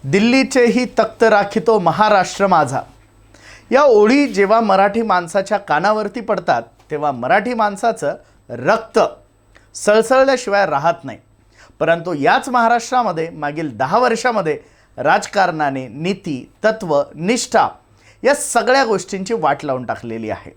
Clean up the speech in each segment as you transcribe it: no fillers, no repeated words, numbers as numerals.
दिल्लीचेही तख्त राखितो महाराष्ट्र माझा. या ओळी जेव्हा मराठी माणसाच्या कानावरती पडतात तेव्हा मराठी माणसाचं रक्त सळसळल्याशिवाय राहत नाही. परंतु याच महाराष्ट्रामध्ये मागील 10 वर्षामध्ये राजकारणाने नीती, तत्व, निष्ठा या सगळ्या गोष्टींची वाट लावून टाकलेली आहे.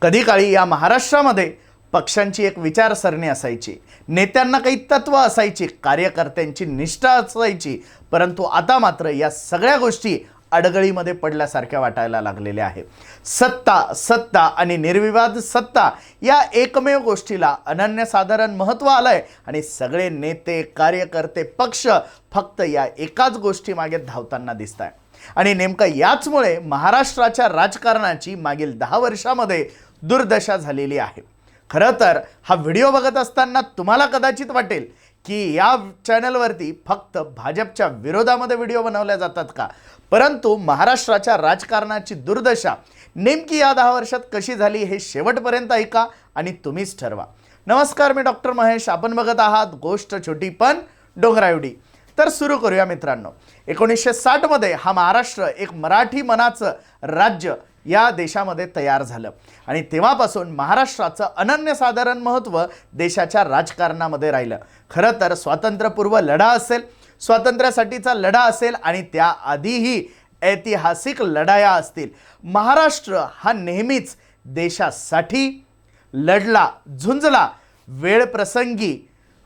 कधी काळी या महाराष्ट्रामध्ये पक्षांची एक विचारसरणी असायची, नेत्यांना काही तत्व असायची, कार्यकर्त्यांची निष्ठा असायची. परंतु आता मात्र या सगळ्या गोष्टी अडगळीमध्ये पडल्यासारख्या वाटायला लागलेल्या आहे. सत्ता आणि निर्विवाद सत्ता या एकमेव गोष्टीला अनन्यसाधारण महत्त्व आलंय आणि सगळे नेते, कार्यकर्ते, पक्ष फक्त या एकाच गोष्टीमागे धावताना दिसत आहे. आणि नेमकं याचमुळे महाराष्ट्राच्या राजकारणाची मागील 10 वर्षामध्ये दुर्दशा झालेली आहे. खरं तर हा व्हिडिओ बघत असताना तुम्हाला कदाचित वाटेल की या चॅनलवरती फक्त भाजपच्या विरोधामध्ये व्हिडिओ बनवल्या जातात का? परंतु महाराष्ट्राच्या राजकारणाची दुर्दशा नेमकी या 10 वर्षात कशी झाली हे शेवटपर्यंत ऐका आणि तुम्हीच ठरवा. नमस्कार, मी डॉक्टर महेश. आपण बघत आहात गोष्ट छोटी पण डोंगराएवढी. तर सुरू करूया मित्रांनो. 1960 मध्ये हा महाराष्ट्र एक मराठी मनाचं राज्य या देशामध्ये तयार झालं आणि तेव्हापासून महाराष्ट्राचं अनन्यसाधारण महत्त्व देशाच्या राजकारणामध्ये राहिलं. खरं तर स्वातंत्र्यपूर्व लढा असेल, स्वातंत्र्यासाठीचा लढा असेल आणि त्याआधीही ऐतिहासिक लढाया असतील, महाराष्ट्र हा नेहमीच देशासाठी लढला, झुंजला, वेळ प्रसंगी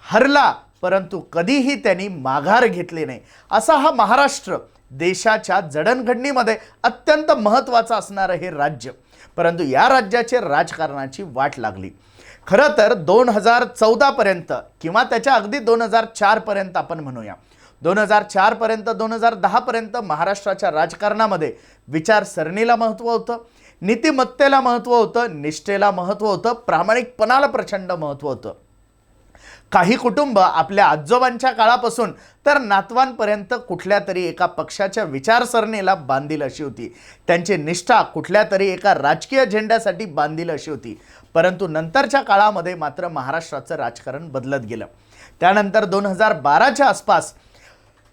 हरला, परंतु कधीही त्यांनी माघार घेतली नाही. असा हा महाराष्ट्र देशाच्या जडणघडणीमध्ये अत्यंत महत्त्वाचं असणारं हे राज्य. परंतु या राज्याचे राजकारणाची वाट लागली. खरं तर 2014 पर्यंत किंवा त्याच्या अगदी 2004 पर्यंत आपण म्हणूया, 2004 पर्यंत 2010 पर्यंत महाराष्ट्राच्या राजकारणामध्ये विचारसरणीला महत्त्व होतं, नीतिमत्तेला महत्त्व होतं, निष्ठेला महत्त्व होतं, प्रामाणिकपणाला प्रचंड महत्त्व होतं. काही कुटुंब आपल्या आजोबांच्या काळापासून तर नातवांपर्यंत कुठल्या तरी एका पक्षाच्या विचारसरणीला बांधील अशी होती. त्यांची निष्ठा कुठल्या तरी एका राजकीय झेंड्यासाठी बांधील अशी होती. परंतु नंतरच्या काळामध्ये मात्र महाराष्ट्राचं राजकारण बदलत गेलं. त्यानंतर 2012च्या आसपास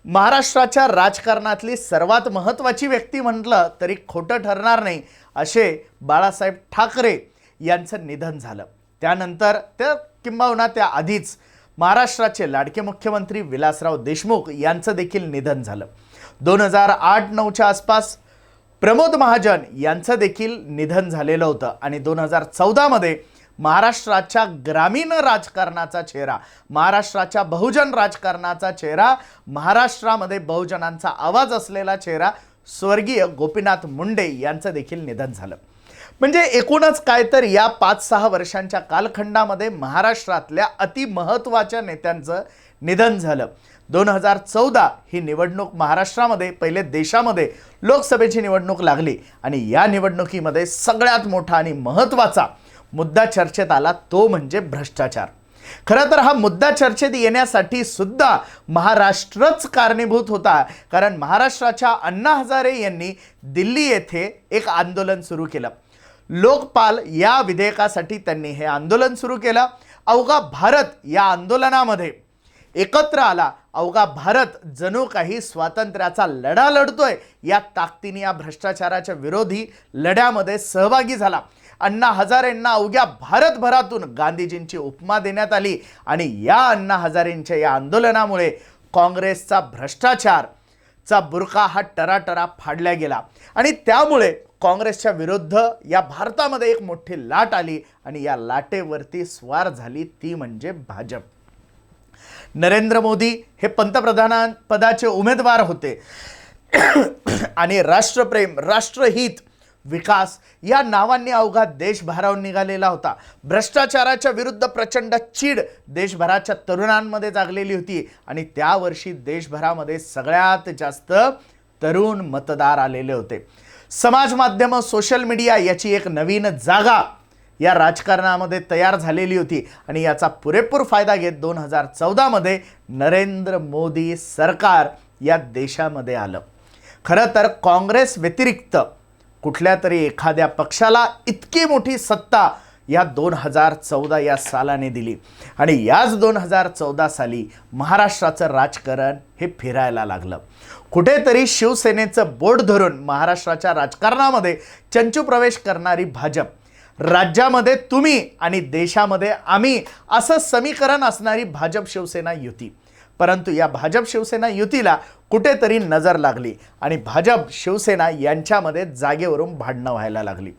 महाराष्ट्राच्या राजकारणातली सर्वात महत्त्वाची व्यक्ती म्हटलं तरी खोटं ठरणार नाही असे बाळासाहेब ठाकरे यांचं निधन झालं. त्यानंतर किंबहुना त्या आधीच महाराष्ट्राचे लाडके मुख्यमंत्री विलासराव देशमुख यांचं देखील निधन झालं. 2008-9च्या आसपास प्रमोद महाजन यांचं देखील निधन झालेलं होतं आणि 2014 मध्ये महाराष्ट्राच्या ग्रामीण राजकारणाचा चेहरा, महाराष्ट्राच्या बहुजन राजकारणाचा चेहरा, महाराष्ट्रामध्ये बहुजनांचा आवाज असलेला चेहरा स्वर्गीय गोपीनाथ मुंडे यांचं देखील निधन झालं. म्हणजे एकूणच काय तर या 5-6 वर्षांच्या कालखंडामध्ये महाराष्ट्रातल्या अतिमहत्त्वाच्या नेत्यांचं निधन झालं. 2014 ही निवडणूक महाराष्ट्रामध्ये पहिले देशामध्ये लोकसभेची निवडणूक लागली आणि या निवडणुकीमध्ये सगळ्यात मोठा आणि महत्त्वाचा मुद्दा चर्चेत आला तो म्हणजे भ्रष्टाचार. खरं तर हा मुद्दा चर्चेत येण्यासाठी सुद्धा महाराष्ट्रच कारणीभूत होता. कारण महाराष्ट्राच्या अण्णा हजारे यांनी दिल्ली येथे एक आंदोलन सुरू केलं. लोकपाल या विधेयकासाठी त्यांनी हे आंदोलन सुरू केलं. अवघा भारत या आंदोलनामध्ये एकत्र आला. अवघा भारत जणू काही स्वातंत्र्याचा लढा लढतोय या ताकदीने या भ्रष्टाचाराच्या विरोधी लढ्यामध्ये सहभागी झाला. अण्णा हजारेंना अवघ्या भारतभरातून गांधीजींची उपमा देण्यात आली आणि या अण्णा हजारेंच्या या आंदोलनामुळे काँग्रेसचा भ्रष्टाचारचा बुरखा हा टराटरा फाडला गेला आणि त्यामुळे काँग्रेसच्या विरुद्ध या भारतामध्ये एक मोठी लाट आली आणि या लाटेवरती स्वार झाली ती म्हणजे भाजप. नरेंद्र मोदी हे पंतप्रधान पदाचे उमेदवार होते आणि राष्ट्रप्रेम, राष्ट्रहित, विकास या नावांनी अवघा देश भारावून निघालेला होता. भ्रष्टाचाराच्या विरुद्ध प्रचंड चीड देशभराच्या तरुणांमध्ये जागलेली होती आणि त्या वर्षी देशभरामध्ये सगळ्यात जास्त तरुण मतदार आलेले होते. समाज माध्यम, सोशल मीडिया याची एक नवीन जागा या राजकारणामध्ये तयार झालेली होती आणि याचा पुरेपूर फायदा घेत 2014 मध्ये नरेंद्र मोदी सरकार या देशामध्ये आलं. खरं तर काँग्रेस व्यतिरिक्त कुठल्या तरी एखाद्या पक्षाला इतकी मोठी सत्ता या 2014 या सालाने दिली आणि याच 2014 साली महाराष्ट्राचं राजकारण हे फिरायला लागलं. कुठेतरी शिवसेनेचं बोट धरून महाराष्ट्राच्या राजकारणामध्ये चंचू प्रवेश करणारी भाजप, राज्यामध्ये तुम्ही आणि देशामध्ये आम्ही असं समीकरण असणारी भाजप शिवसेना युती. परंतु या भाजप शिवसेना युतीला कुठेतरी नजर लागली आणि भाजप शिवसेना यांच्यामध्ये जागेवरून भांडणं व्हायला लागली.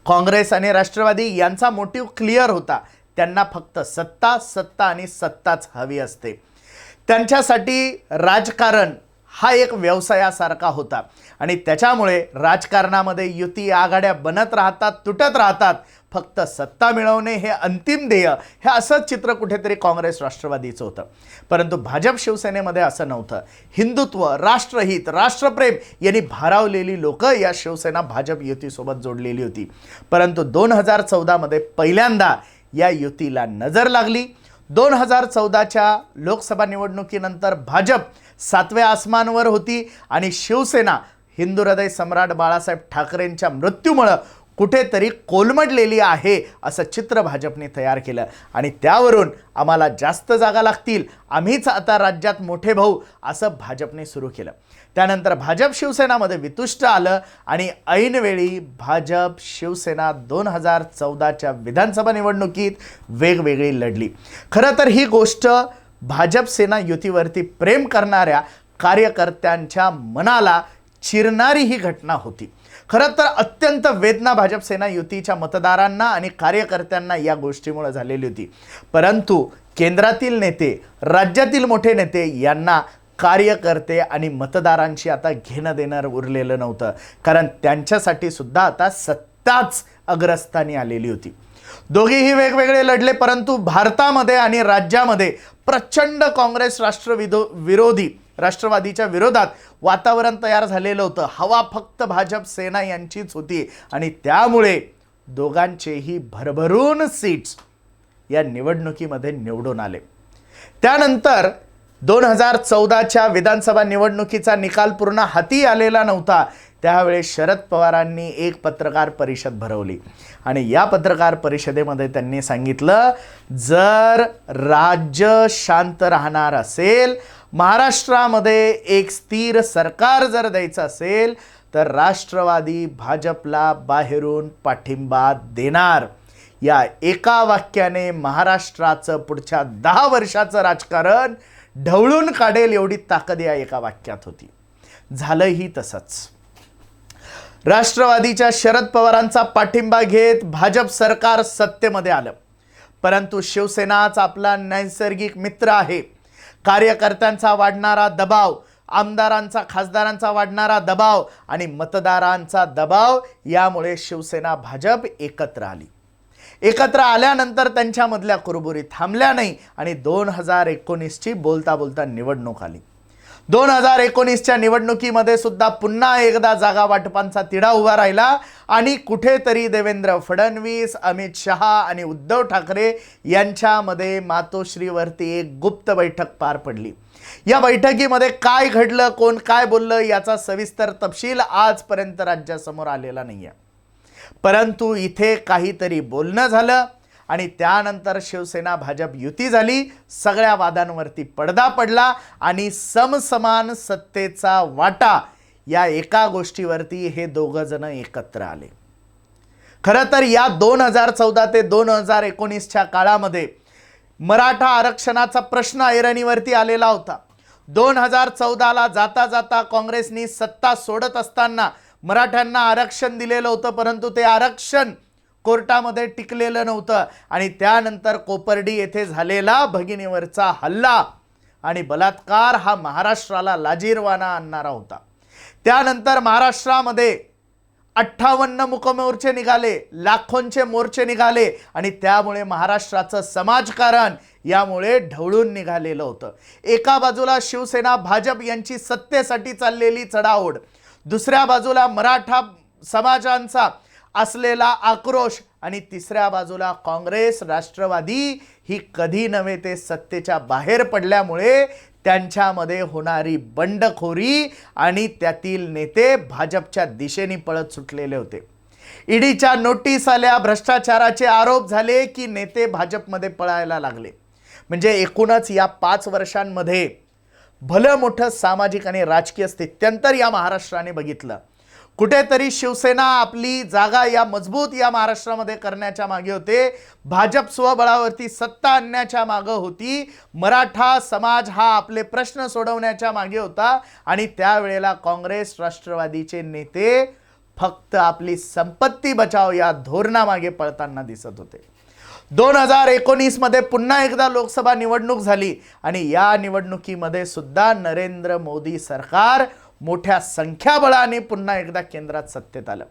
काँग्रेस आणि राष्ट्रवादी यांचा मोटिव्ह क्लिअर होता. त्यांना फक्त सत्ता, सत्ता आणि सत्ताच हवी असते. त्यांच्यासाठी राजकारण हा एक व्यवसायासारखा होता आणि त्याच्यामुळे राजकारणामध्ये युती आघाड्या बनत राहतात, तुटत राहतात. फक्त सत्ता मिळवणे हे अंतिम ध्येय, हे असं चित्र कुठेतरी काँग्रेस राष्ट्रवादीचं होतं. परंतु भाजप शिवसेनेमध्ये असं नव्हतं. हिंदुत्व, राष्ट्रहित, राष्ट्रप्रेम यांनी भारावलेली लोक या शिवसेना भाजप युतीसोबत जोडलेली होती. परंतु 2014 मध्ये पहिल्यांदा या युतीला नजर लागली. 2014च्या लोकसभा निवडणुकीनंतर भाजप 7व्या आसमानावर होती आणि शिवसेना हिंदू हृदय सम्राट बाळासाहेब ठाकरेंच्या मृत्यूमुळे कुठेतरी कोलमडलेली आहे असं चित्र भाजपने तयार केलं आणि त्यावरून आम्हाला जास्त जागा लागतील, आम्हीच आता राज्यात मोठे भाऊ असं भाजपने सुरू केलं. त्यानंतर भाजप शिवसेनामध्ये वितुष्ट आलं आणि ऐनवेळी भाजप शिवसेना 2014च्या विधानसभा निवडणुकीत वेगवेगळी लढली. खरं तर ही गोष्ट भाजप सेना युतीवरती प्रेम करणाऱ्या कार्यकर्त्यांच्या मनाला चिरणारी ही घटना होती. खरं तर अत्यंत वेदना भाजप सेना युतीच्या मतदारांना आणि कार्यकर्त्यांना या गोष्टीमुळे झालेली होती. परंतु केंद्रातील नेते, राज्यातील मोठे नेते यांना कार्यकर्ते आणि मतदारांशी आता घेणं देणं उरलेलं नव्हतं, कारण त्यांच्यासाठी सुद्धा आता सत्ताच अग्रस्थानी आलेली होती. दोघेही वेगवेगळे लढले, परंतु भारतामध्ये आणि राज्यामध्ये प्रचंड काँग्रेस विरोधी राष्ट्रवादीच्या विरोधात वातावरण तयार झालेलं होतं. हवा फक्त भाजप सेना यांचीच होती आणि त्यामुळे दोघांचेही भरभरून सीट्स या निवडणुकीमध्ये निवडून आले. त्यानंतर 2014च्या विधानसभा निवडणुकीचा निकाल पूर्ण हाती आलेला नव्हता. त्यावेळेस शरद पवारांनी एक पत्रकार परिषद भरवली आणि या पत्रकार परिषदेमध्ये त्यांनी सांगितलं, जर राज्य शांत राहणार असेल, महाराष्ट्रामध्ये एक स्थिर सरकार जर द्यायचं असेल, तर राष्ट्रवादी भाजपला बाहेरून पाठिंबा देणार. या एका वाक्याने महाराष्ट्राचं पुढच्या 10 वर्षाचं राजकारण ढवळून काढेल एवढी ताकद या एका वाक्यात होती. झालंही तसंच. राष्ट्रवादीच्या शरद पवारांचा पाठिंबा घेत भाजप सरकार सत्तेमध्ये आलं. परंतु शिवसेनाच आपला नैसर्गिक मित्र आहे. कार्यकर्त्यांचा वाढणारा दबाव, आमदारांचा खासदारांचा वाढणारा दबाव आणि मतदारांचा दबाव यामुळे शिवसेना भाजप एकत्र आली. एकत्र आल्यानंतर त्यांच्यामधल्या कुरबुरी थांबल्या नाही आणि 2019ची बोलता बोलता निवडणूक आली. 2019च्या निवडणुकीमध्ये सुद्धा पुन्हा एकदा जागा वाटपांचा तिढा उभा राहिला आणि कुठेतरी देवेंद्र फडणवीस, अमित शहा आणि उद्धव ठाकरे यांच्यामध्ये मातोश्रीवरती एक गुप्त बैठक पार पडली. या बैठकीमध्ये काय घडलं, कोण काय बोललं याचा सविस्तर तपशील आजपर्यंत राज्यासमोर आलेला नाही आहे. परंतु इथे काहीतरी बोलणं झालं आणि त्यानंतर शिवसेना भाजप युती झाली. सगळ्या वादांवरती पडदा पडला आणि समसमान सत्तेचा वाटा या एका गोष्टीवरती हे दोघं जण एकत्र आले. खरं तर या 2014 ते 2019च्या काळामध्ये मराठा आरक्षणाचा प्रश्न ऐरणीवरती आलेला होता. 2014ला जाता जाता काँग्रेसनी सत्ता सोडत असताना मराठ्यांना आरक्षण दिलेलं होतं, परंतु ते आरक्षण कोर्टामध्ये टिकलेलं नव्हतं आणि त्यानंतर कोपर्डी येथे झालेला भगिनीवरचा हल्ला आणि बलात्कार हा महाराष्ट्राला लाजिरवाणा आणणारा होता. त्यानंतर महाराष्ट्रामध्ये 58 मुकमोर्चे निघाले, लाखोंचे मोर्चे निघाले आणि त्यामुळे महाराष्ट्राचं समाजकारण यामुळे ढवळून निघालेलं होतं. एका बाजूला शिवसेना भाजप यांची सत्तेसाठी चाललेली चढाओढ, दुसऱ्या बाजूला मराठा समाजांचा असलेला आक्रोश आणि तिसऱ्या बाजूला काँग्रेस राष्ट्रवादी ही कधी नव्हे ते सत्तेच्या बाहेर पडल्यामुळे त्यांच्यामध्ये होणारी बंडखोरी आणि त्यातील नेते भाजपच्या दिशेने पळत सुटलेले होते. ईडीच्या नोटीस आल्या, भ्रष्टाचाराचे आरोप झाले की नेते भाजपमध्ये पळायला लागले. म्हणजे एकूणच या 5 वर्षांमध्ये भलं मोठं सामाजिक आणि राजकीय स्थित्यंतर या महाराष्ट्राने बघितलं. कुठेतरी शिवसेना आपली जागा या मजबूत या महाराष्ट्रामध्ये करण्याच्या मागे होते. भाजप स्वबळावरती सत्ता आणण्याच्या मागे होती. मराठा समाज हा आपले प्रश्न सोडवण्याच्या मागे होता आणि त्यावेळेला काँग्रेस राष्ट्रवादीचे नेते फक्त आपली संपत्ती बचाव या धोरणामागे पळताना दिसत होते. 2019 मध्ये पुन्हा एकदा लोकसभा निवडणूक झाली आणि या निवडणुकीमध्ये सुद्धा नरेंद्र मोदी सरकार मोठ्या संख्याबळाने पुन्हा एकदा केंद्रात सत्तेत आलं.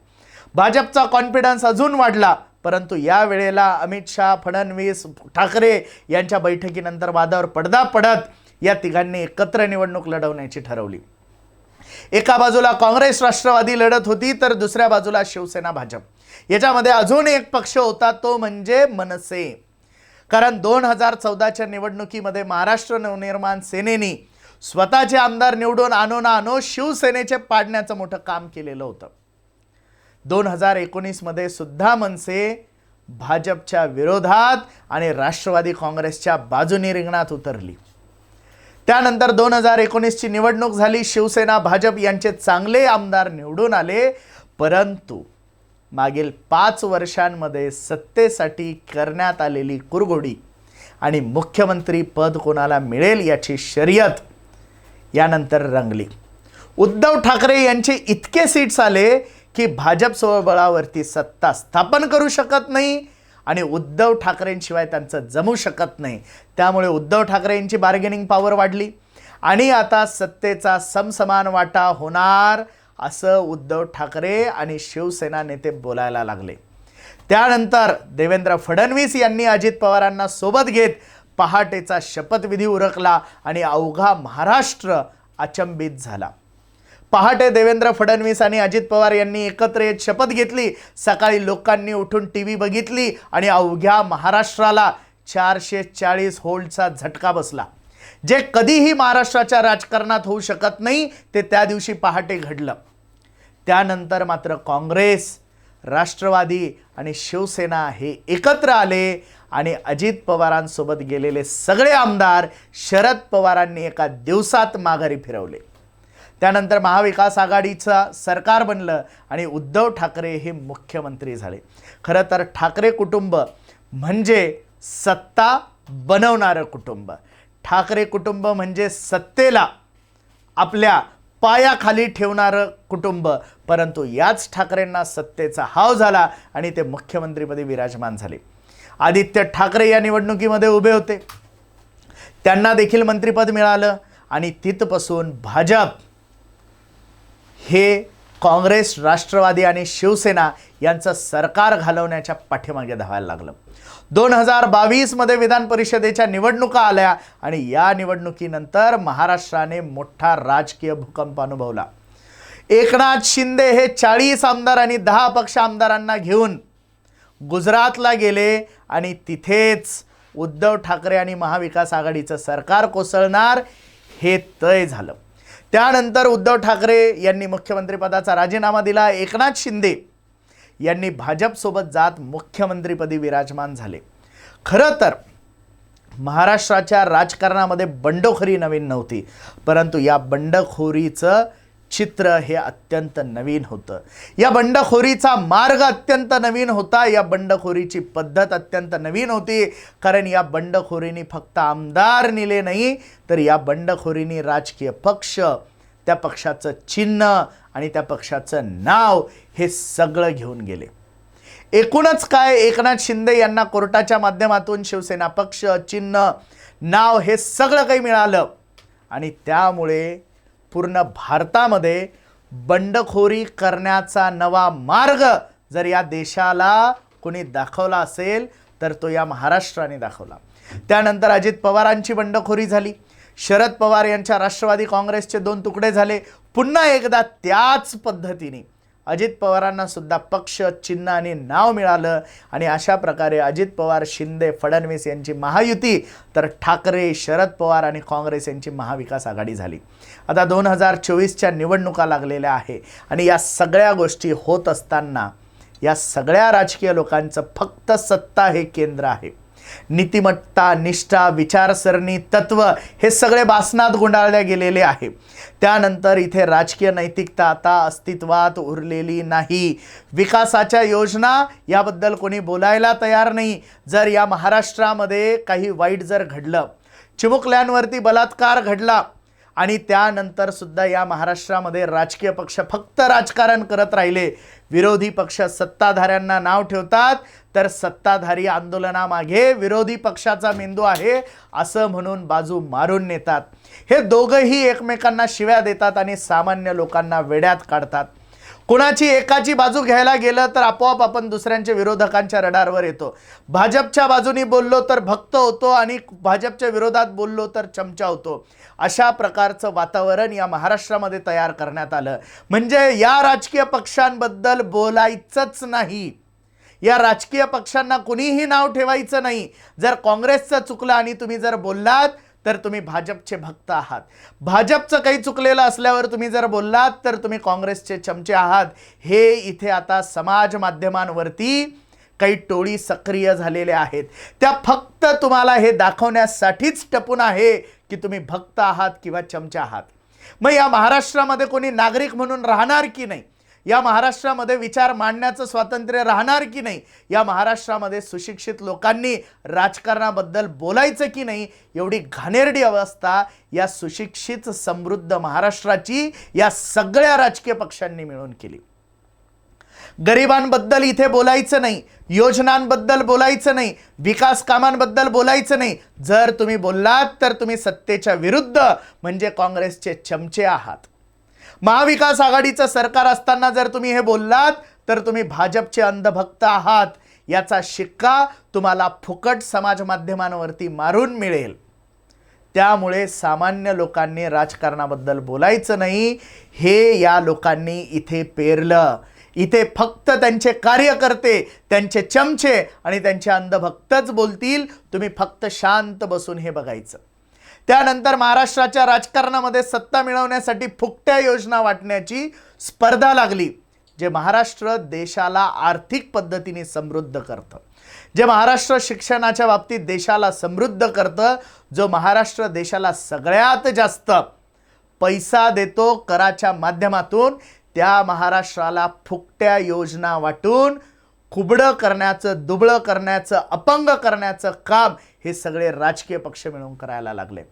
भाजपचा कॉन्फिडन्स अजून वाढला, परंतु या वेळेला अमित शहा, फडणवीस, ठाकरे यांच्या बैठकीनंतर वादावर पडदा पडत या तिघांनी एकत्र निवडणूक लढवण्याची ठरवली. एका बाजूला काँग्रेस राष्ट्रवादी लढत होती तर दुसऱ्या बाजूला शिवसेना भाजप. याच्यामध्ये अजून एक पक्ष होता, तो म्हणजे मनसे. कारण 2014च्या निवडणुकीमध्ये महाराष्ट्र नवनिर्माण सेनेने स्वतःचे आमदार निवडून आणो ना आणो शिवसेनेचे पाडण्याचं मोठं काम केलेलं होतं. 2019 मध्ये सुद्धा मनसे भाजपच्या विरोधात आणि राष्ट्रवादी काँग्रेसच्या बाजूने रिंगणात उतरली. त्यानंतर 2019 ची निवडणूक झाली. शिवसेना भाजप यांचे चांगले आमदार निवडून आले, परंतु मागील 5 वर्षांमध्ये सत्तेसाठी करण्यात आलेली कुरघोडी आणि मुख्यमंत्री पद कोणाला मिळेल याची शर्यत यानंतर रंगली. उद्धव ठाकरे यांचे इतके सीट्स आले की भाजप स्वबळावरती सत्ता स्थापन करू शकत नाही आणि उद्धव ठाकरेंशिवाय त्यांचं जमू शकत नाही. त्यामुळे उद्धव ठाकरे यांची बार्गेनिंग पॉवर वाढली आणि आता सत्तेचा समसमान वाटा होणार असं उद्धव ठाकरे आणि शिवसेना नेते बोलायला लागले. त्यानंतर देवेंद्र फडणवीस यांनी अजित पवारांना सोबत घेत पहाटेचा शपथविधी उरकला आणि अवघा महाराष्ट्र अचंबित झाला. पहाटे देवेंद्र फडणवीस आणि अजित पवार यांनी एकत्र येत शपथ घेतली. सकाळी लोकांनी उठून टीव्ही बघितली आणि अवघ्या महाराष्ट्राला 440 व्होल्टचा झटका बसला. जे कधीही महाराष्ट्राच्या राजकारणात होऊ शकत नाही ते त्या दिवशी पहाटे घडलं. त्यानंतर मात्र काँग्रेस, राष्ट्रवादी आणि शिवसेना हे एकत्र आले आणि अजित पवारांसोबत गेलेले सगळे आमदार शरद पवारांनी एका दिवसात माघारी फिरवले. त्यानंतर महाविकास आघाडीचं सरकार बनलं आणि उद्धव ठाकरे हे मुख्यमंत्री झाले. खरं तर ठाकरे कुटुंब म्हणजे सत्ता बनवणारं कुटुंब. ठाकरे कुटुंब म्हणजे सत्तेला आपल्या पायाखाली ठेवणारं कुटुंब. परंतु याच ठाकरेंना सत्तेचा हाव झाला आणि ते मुख्यमंत्रीपदी विराजमान झाले. आदित्य ठाकरे या निवडणुकीमध्ये उभे होते, त्यांना देखील मंत्रिपद मिळालं आणि तिथपासून भाजप हे काँग्रेस, राष्ट्रवादी आणि शिवसेना यांचं सरकार घालवण्याच्या पाठीमागे धावायला लागलं. 2022 मध्ये विधान परिषदेच्या निवडणुका आल्या आणि या निवडणुकीनंतर महाराष्ट्राने मोठा राजकीय भूकंप अनुभवला. एकनाथ शिंदे हे 40 आमदार आणि 10 अपक्ष आमदारांना घेऊन गुजरातला गेले आणि तिथेच उद्धव ठाकरे आणि महाविकास आघाडीचं सरकार कोसळणार हे तय झालं. त्यानंतर उद्धव ठाकरे यांनी मुख्यमंत्रीपदाचा राजीनामा दिला. एकनाथ शिंदे यांनी भाजपसोबत जात मुख्यमंत्रीपदी विराजमान झाले. खरं तर महाराष्ट्राच्या राजकारणामध्ये बंडखोरी नवीन नव्हती, परंतु या बंडखोरीचं चित्र हे अत्यंत नवीन होतं. या बंडखोरीचा मार्ग अत्यंत नवीन होता. या बंडखोरीची पद्धत अत्यंत नवीन होती. कारण या बंडखोरीने फक्त आमदार नेले नाही, तर या बंडखोरीने राजकीय पक्ष, त्या पक्षाचं चिन्ह आणि त्या पक्षाचं नाव हे सगळं घेऊन गेले. एकूणच काय, एकनाथ शिंदे यांना कोर्टाच्या माध्यमातून शिवसेना पक्ष, चिन्ह, नाव हे सगळं काही मिळालं आणि त्यामुळे पूर्ण भारतामध्ये बंडखोरी करण्याचा नवा मार्ग जर या देशाला कोणी दाखवला असेल तर तो या महाराष्ट्राने दाखवला. त्यानंतर अजित पवारांची बंडखोरी झाली. शरद पवार यांच्या राष्ट्रवादी काँग्रेसचे 2 तुकडे झाले. पुन्हा एकदा त्याच पद्धतीने अजित पवारांना सुद्धा पक्ष, चिन्ह आणि नाव मिळालं आणि अशा प्रकारे अजित पवार, शिंदे, फडणवीस यांची महायुती, तर ठाकरे, शरद पवार आणि काँग्रेस यांची महाविकास आघाडी झाली. आता 2024च्या निवडणुका लागलेल्या आहे आणि या सगळ्या गोष्टी होत असताना या सगळ्या राजकीय लोकांचं फक्त सत्ता हे केंद्र आहे. नीतिमत्ता, निष्ठा, विचारसरणी, तत्व हे सगळे बासनात गुंडाळले गेलेले आहे. त्यानंतर इथे राजकीय नैतिकता आता अस्तित्वात उरलेली नाही. विकासाच्या योजना याबद्दल कोणी बोलायला तयार नाही. जर या महाराष्ट्रामध्ये काही वाईट जर घडलं, चिमुकल्यांवरती बलात्कार घडला आणि त्यानंतर सुद्धा या महाराष्ट्रामध्ये राजकीय पक्ष फक्त राजकारण करत राहिले. विरोधी पक्ष सत्ताधाऱ्यांना नाव ठेवतात, तर सत्ताधारी आंदोलनामागे विरोधी पक्षाचा मेंदू आहे असं म्हणून बाजू मारून नेतात. हे दोघंही एकमेकांना शिव्या देतात आणि सामान्य लोकांना वेड्यात काढतात. कुणाची एकाची बाजू घ्यायला गेलं तर आपोआप आपण दुसऱ्यांच्या विरोधकांच्या रडारवर येतो. भाजपच्या बाजूनी बोललो तर भक्त होतो आणि भाजपच्या विरोधात बोललो तर चमचा होतो. अशा प्रकारचं वातावरण या महाराष्ट्रामध्ये तयार करण्यात आलं. म्हणजे या राजकीय पक्षांबद्दल बोलायचंच नाही. या राजकीय पक्षांना कुणीही नाव ठेवायचं नाही. जर काँग्रेसचं चुकलं आणि तुम्ही जर बोललात तर तुम्ही भाजपचे भक्त आहात. भाजपचं काही चुकलेलं असल्यावर तुम्ही जर बोललात तर तुम्ही काँग्रेसचे चमचे आहात. हे इथे आता समाज माध्यमांवरती काही टोळी सक्रिय झालेले आहेत. त्या फक्त तुम्हाला हे दाखवण्यासाठीच टपून आहे की तुम्ही भक्त आहात किंवा चमचे आहात. मग या महाराष्ट्रामध्ये कोणी नागरिक म्हणून राहणार की नाही? या महाराष्ट्रामध्ये विचार मांडण्याचं स्वातंत्र्य राहणार की नाही? या महाराष्ट्रामध्ये सुशिक्षित लोकांनी राजकारणाबद्दल बोलायचं की नाही? एवढी घाणेरडी अवस्था या सुशिक्षित समृद्ध महाराष्ट्राची या सगळ्या राजकीय पक्षांनी मिळून केली. गरिबांबद्दल इथे बोलायचं नाही, योजनांबद्दल बोलायचं नाही, विकास कामांबद्दल बोलायचं नाही. जर तुम्ही बोललात तर तुम्ही सत्तेच्या विरुद्ध म्हणजे काँग्रेसचे चमचे आहात. महाविकास आघाडीचं सरकार असताना जर तुम्ही हे बोललात तर तुम्ही भाजपचे अंधभक्त आहात. याचा शिक्का तुम्हाला फुकट समाज माध्यमांवरती मारून मिळेल. त्यामुळे सामान्य लोकांनी राजकारणाबद्दल बोलायचं नाही. हे या लोकांनी इथे पेरलं. इथे फक्त त्यांचे कार्यकर्ते, त्यांचे चमचे आणि त्यांचे अंधभक्तच बोलतील. तुम्ही फक्त शांत बसून हे बघायचं. त्यानंतर महाराष्ट्राच्या राजकारणामध्ये सत्ता मिळवण्यासाठी फुकट्या योजना वाटण्याची स्पर्धा लागली. जे महाराष्ट्र देशाला आर्थिक पद्धतीने समृद्ध करतं, जे महाराष्ट्र शिक्षणाच्या बाबतीत देशाला समृद्ध करतं, जो महाराष्ट्र देशाला सगळ्यात जास्त पैसा देतो कराच्या माध्यमातून, त्या महाराष्ट्राला फुकट्या योजना वाटून खुबडं करण्याचं, दुबळं करण्याचं, अपंग करण्याचं काम हे सगळे राजकीय पक्ष मिळून करायला लागले.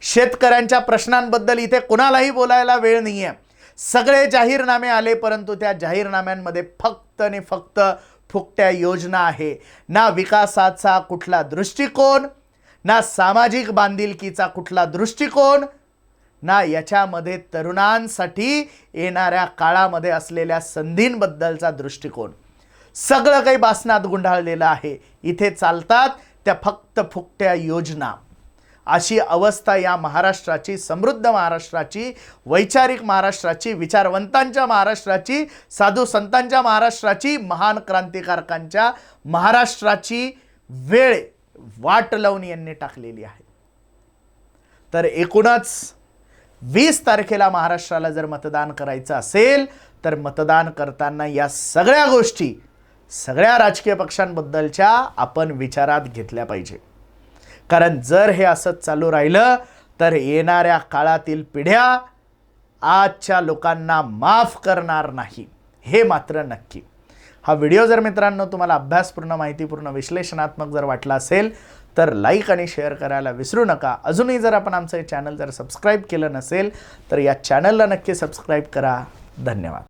शेतकऱ्यांच्या प्रश्नांबद्दल इथे कोणालाही बोलायला वेळ नाही आहे. सगळे जाहीरनामे आले, परंतु त्या जाहीरनाम्यांमध्ये फक्त आणि फक्त फुकट्या योजना आहे. ना विकासाचा कुठला दृष्टिकोन, ना सामाजिक बांधिलकीचा कुठला दृष्टिकोन, ना याच्यामध्ये तरुणांसाठी येणाऱ्या काळामध्ये असलेल्या संधींबद्दलचा दृष्टिकोन. सगळं काही बासनात गुंडाळलेलं आहे. इथे चालतात त्या फक्त फुकट्या योजना. अशी अवस्था या महाराष्ट्राची, समृद्ध महाराष्ट्राची, वैचारिक महाराष्ट्राची, विचारवंतांच्या महाराष्ट्राची, साधू संतांच्या महाराष्ट्राची, महान क्रांतिकारकांच्या महाराष्ट्राची वेळ वाट लावून यांनी टाकलेली आहे. तर एकूणच 20 तारखेला महाराष्ट्राला जर मतदान करायचं असेल तर मतदान करताना या सगळ्या गोष्टी, सगळ्या राजकीय पक्षांबद्दलच्या आपण विचारात घेतल्या पाहिजे. कारण जर हे असंच चालू राहिलं तर येणाऱ्या काळातील पिढ्या आजच्या लोकांना माफ करणार नाही, हे मात्र नक्की. हा व्हिडिओ जर मित्रांनो तुम्हाला अभ्यासपूर्ण, माहितीपूर्ण, विश्लेषणात्मक जर वाटला असेल तर लाईक आणि शेअर करायला विसरू नका. अजूनही जर आपण आमचं चॅनल जर सबस्क्राईब केलं नसेल तर या चॅनलला नक्की सबस्क्राईब करा. धन्यवाद.